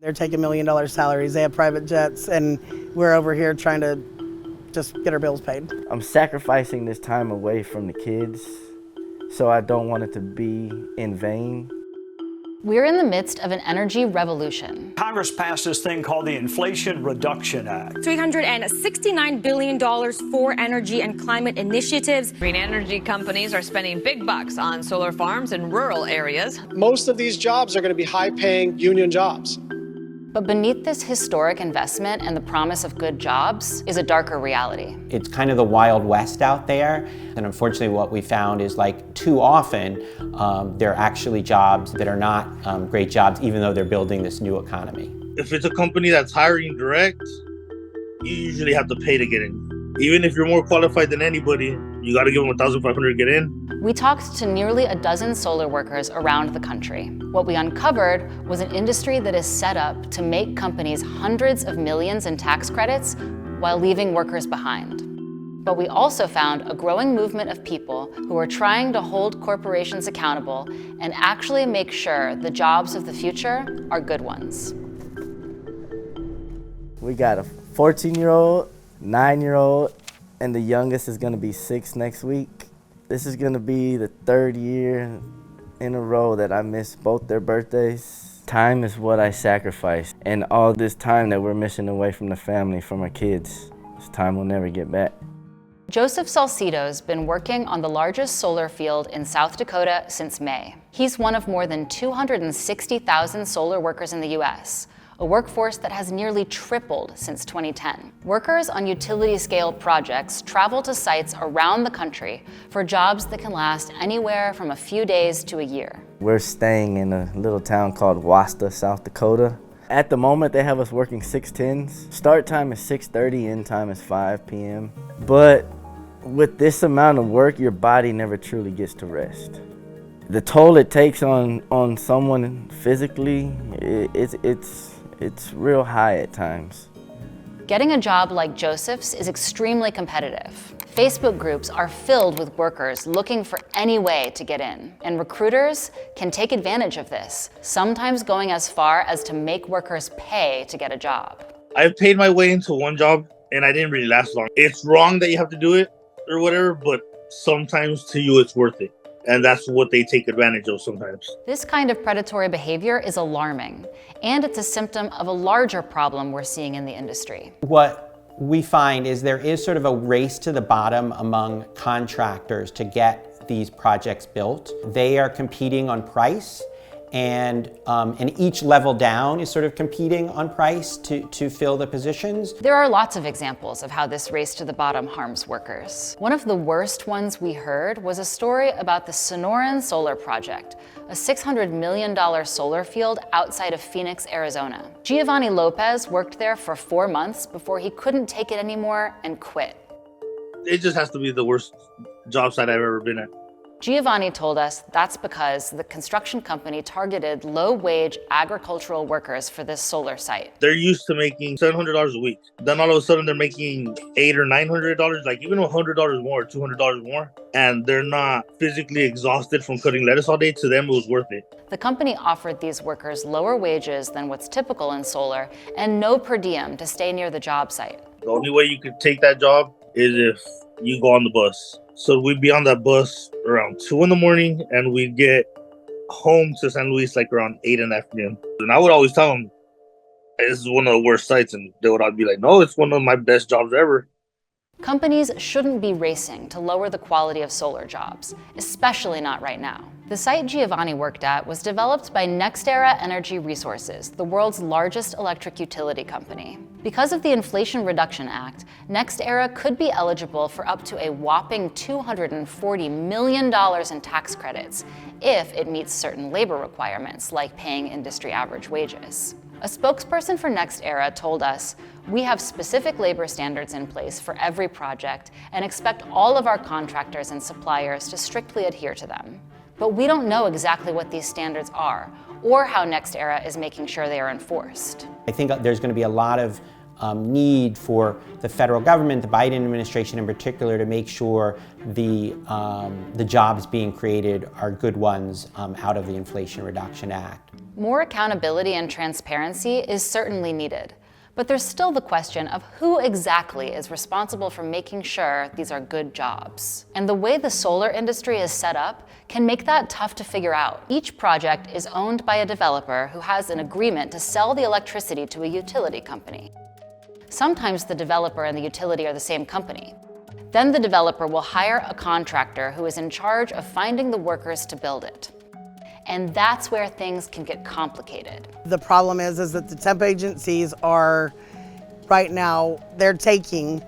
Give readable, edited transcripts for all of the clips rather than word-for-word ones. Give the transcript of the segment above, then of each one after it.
They're taking $1 million salaries, they have private jets, and we're over here trying to just get our bills paid. I'm sacrificing this time away from the kids, so I don't want it to be in vain. We're in the midst of an energy revolution. Congress passed this thing called the Inflation Reduction Act. $369 billion for energy and climate initiatives. Green energy companies are spending big bucks on solar farms in rural areas. Most of these jobs are going to be high-paying union jobs. But beneath this historic investment and the promise of good jobs is a darker reality. It's kind of the Wild West out there. And unfortunately what we found is like too often there are actually jobs that are not great jobs, even though they're building this new economy. If it's a company that's hiring direct, you usually have to pay to get in. Even if you're more qualified than anybody, you got to give them $1,500 to get in. We talked to nearly a dozen solar workers around the country. What we uncovered was an industry that is set up to make companies hundreds of millions in tax credits while leaving workers behind. But we also found a growing movement of people who are trying to hold corporations accountable and actually make sure the jobs of the future are good ones. We got a 14-year-old, 9-year-old, and the youngest is gonna be 6 next week. This is gonna be the 3rd year in a row that I missed both their birthdays. Time is what I sacrifice, and all this time that we're missing away from the family, from our kids, this time we'll never get back. Joseph Salcido's been working on the largest solar field in South Dakota since May. He's one of more than 260,000 solar workers in the US, a workforce that has nearly tripled since 2010. Workers on utility-scale projects travel to sites around the country for jobs that can last anywhere from a few days to a year. We're staying in a little town called Wasta, South Dakota. At the moment, they have us working 6/10s. Start time is 6:30, end time is 5 p.m. But with this amount of work, your body never truly gets to rest. The toll it takes on someone physically, it's real high at times. Getting a job like Joseph's is extremely competitive. Facebook groups are filled with workers looking for any way to get in, and recruiters can take advantage of this, sometimes going as far as to make workers pay to get a job. I've paid my way into one job and I didn't really last long. It's wrong that you have to do it or whatever, but sometimes to you it's worth it. And that's what they take advantage of sometimes. This kind of predatory behavior is alarming, and it's a symptom of a larger problem we're seeing in the industry. What we find is there is sort of a race to the bottom among contractors to get these projects built. They are competing on price, and each level down is sort of competing on price to fill the positions. There are lots of examples of how this race to the bottom harms workers. One of the worst ones we heard was a story about the Sonoran Solar Project, a $600 million solar field outside of Phoenix, Arizona. Giovanni Lopez worked there for 4 months before he couldn't take it anymore and quit. It just has to be the worst job site I've ever been at. Giovanni told us that's because the construction company targeted low-wage agricultural workers for this solar site. They're used to making $700 a week. Then all of a sudden they're making $800 or $900, like even $100 more, $200 more. And they're not physically exhausted from cutting lettuce all day. To them, it was worth it. The company offered these workers lower wages than what's typical in solar and no per diem to stay near the job site. The only way you could take that job is if you go on the bus. So we'd be on that bus around 2 in the morning and we'd get home to San Luis like around 8 in the afternoon. And I would always tell them, this is one of the worst sites. And they would all be like, no, it's one of my best jobs ever. Companies shouldn't be racing to lower the quality of solar jobs, especially not right now. The site Giovanni worked at was developed by NextEra Energy Resources, the world's largest electric utility company. Because of the Inflation Reduction Act, NextEra could be eligible for up to a whopping $240 million in tax credits if it meets certain labor requirements, like paying industry average wages. A spokesperson for NextEra told us, "We have specific labor standards in place for every project and expect all of our contractors and suppliers to strictly adhere to them. But we don't know exactly what these standards are or how NextEra is making sure they are enforced." I think there's going to be a lot of need for the federal government, the Biden administration in particular, to make sure the jobs being created are good ones out of the Inflation Reduction Act. More accountability and transparency is certainly needed, but there's still the question of who exactly is responsible for making sure these are good jobs. And the way the solar industry is set up can make that tough to figure out. Each project is owned by a developer who has an agreement to sell the electricity to a utility company. Sometimes the developer and the utility are the same company. Then the developer will hire a contractor who is in charge of finding the workers to build it. And that's where things can get complicated. The problem is that the temp agencies are, right now, they're taking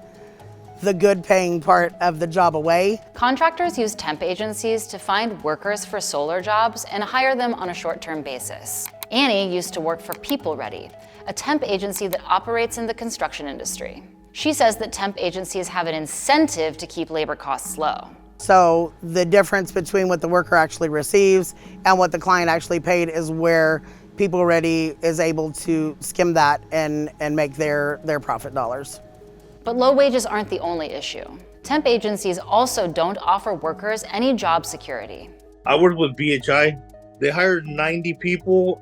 the good paying part of the job away. Contractors use temp agencies to find workers for solar jobs and hire them on a short-term basis. Annie used to work for People Ready, a temp agency that operates in the construction industry. She says that temp agencies have an incentive to keep labor costs low. So the difference between what the worker actually receives and what the client actually paid is where People Ready is able to skim that and make their profit dollars. But low wages aren't the only issue. Temp agencies also don't offer workers any job security. I worked with BHI. They hired 90 people.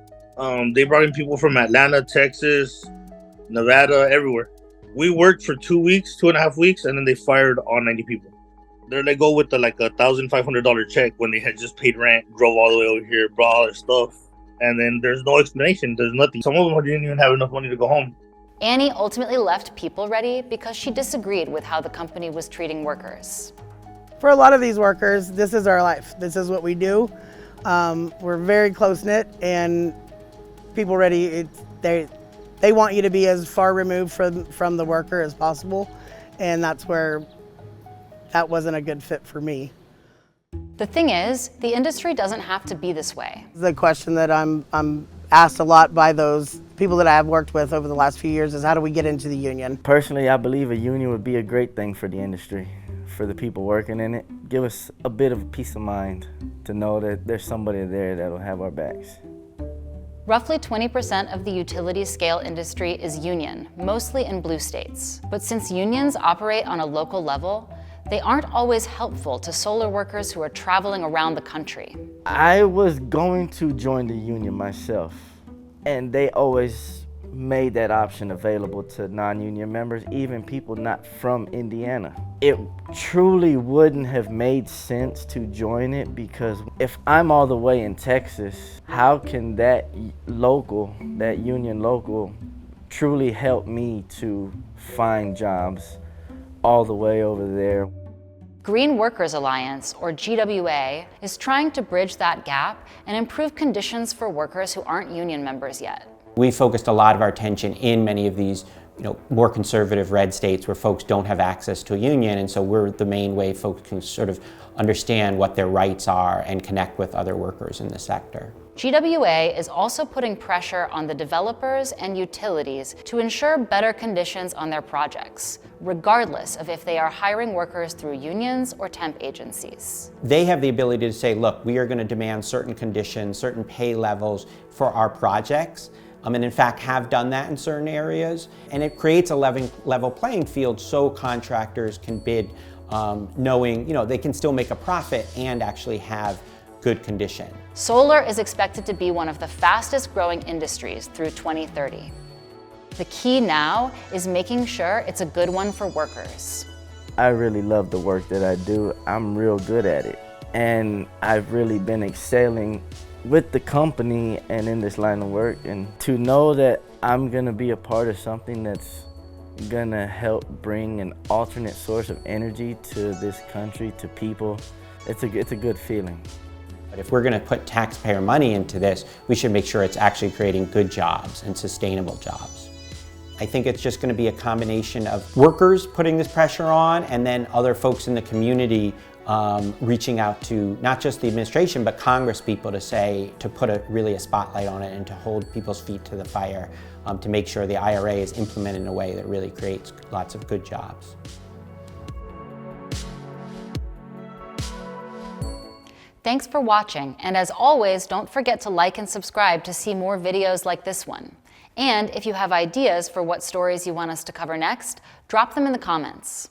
They brought in people from Atlanta, Texas, Nevada, everywhere. We worked for 2 weeks, 2.5 weeks, and then they fired all 90 people. They're let go with like a $1,500 check when they had just paid rent, drove all the way over here, brought all their stuff, and then there's no explanation. There's nothing. Some of them didn't even have enough money to go home. Annie ultimately left People Ready because she disagreed with how the company was treating workers. For a lot of these workers, this is our life. This is what we do. We're very close-knit, and People Ready, they want you to be as far removed from the worker as possible, and that's where that wasn't a good fit for me. The thing is, the industry doesn't have to be this way. The question that I'm asked a lot by those people that I have worked with over the last few years is, how do we get into the union? Personally, I believe a union would be a great thing for the industry, for the people working in it. Give us a bit of peace of mind to know that there's somebody there that'll have our backs. Roughly 20% of the utility scale industry is union, mostly in blue states. But since unions operate on a local level, they aren't always helpful to solar workers who are traveling around the country. I was going to join the union myself, and they always made that option available to non-union members, even people not from Indiana. It truly wouldn't have made sense to join it, because if I'm all the way in Texas, how can that union local truly help me to find jobs all the way over there? Green Workers Alliance, or GWA, is trying to bridge that gap and improve conditions for workers who aren't union members yet. We focused a lot of our attention in many of these more conservative red states where folks don't have access to a union, and so we're the main way folks can sort of understand what their rights are and connect with other workers in the sector. GWA is also putting pressure on the developers and utilities to ensure better conditions on their projects, regardless of if they are hiring workers through unions or temp agencies. They have the ability to say, look, we are going to demand certain conditions, certain pay levels for our projects, and in fact have done that in certain areas. And it creates a level playing field so contractors can bid knowing they can still make a profit and actually have good condition. Solar is expected to be one of the fastest growing industries through 2030. The key now is making sure it's a good one for workers. I really love the work that I do. I'm real good at it. And I've really been excelling with the company and in this line of work. And to know that I'm gonna be a part of something that's gonna help bring an alternate source of energy to this country, to people, it's a good feeling. But if we're going to put taxpayer money into this, we should make sure it's actually creating good jobs and sustainable jobs. I think it's just going to be a combination of workers putting this pressure on, and then other folks in the community reaching out to not just the administration, but Congress people to put really a spotlight on it and to hold people's feet to the fire to make sure the IRA is implemented in a way that really creates lots of good jobs. Thanks for watching, and as always, don't forget to like and subscribe to see more videos like this one. And if you have ideas for what stories you want us to cover next, drop them in the comments.